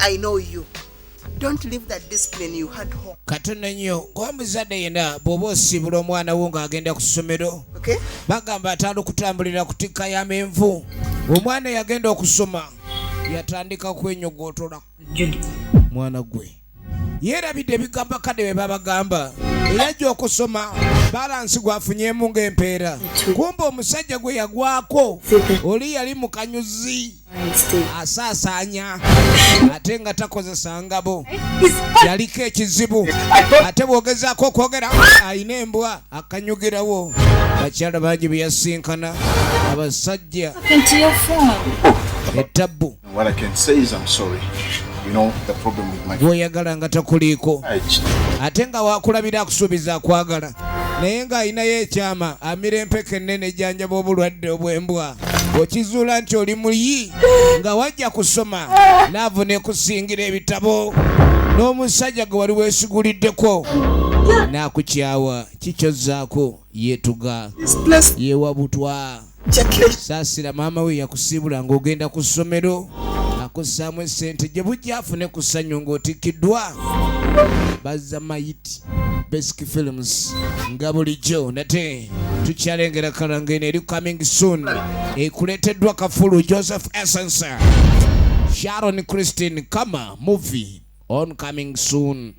I know you. Don't leave that discipline you had home. Katuna nnyo ng'omuzadde yenna bw'oba osibula omwana wo ng'agenda ku ssomero. Okay? Bagamba atandika okutambulira ku ttika y'amenvu. Omwana yagenda okusoma yatandika kwenyogootola. Mwana gwe yeerabidde ebigambo kadde bye babagamba eyajja okusoma balansi gwafunyemu ng'empeera. Kumbe omusajja gwe yagwako oli yali mu kanyuzi asaasaanya ate nga takozesa ngabo. Yaliko ekizibu ate bw'ogezaako okwogera ayina embwa akanyugirawo. Bakyala bangi bye yasinkana abasajja ettabbu. What I can say is I'm sorry. You know the problem with my bw'oyagala nga takuliiko ate nga wakulabira akusuubiza akwagala naye ng'ayinayo ekyama amira empeka ennene ejjanjaba obulwadde obw'embwa. Okizuula nti oli muyi nga wajja kusoma naavu n'ekusingira ebitabo n'omusajja gwe wali weesiguliddeko n'akukyawa kikyozzaako yeetuga yeewabutwa. Saasira maama we yakusiibula ng'ogenda ku ssomero akussaamu essente gye bujja afune ku ssanyu ng'otikkiddwa. Bazza mayiti Basic Films nga bulijjo nate tukyalengera kalanga eno eri coming soon ekuleeteddwa Kafulu Joseph Essence Sharon Christine Kama movie on coming soon.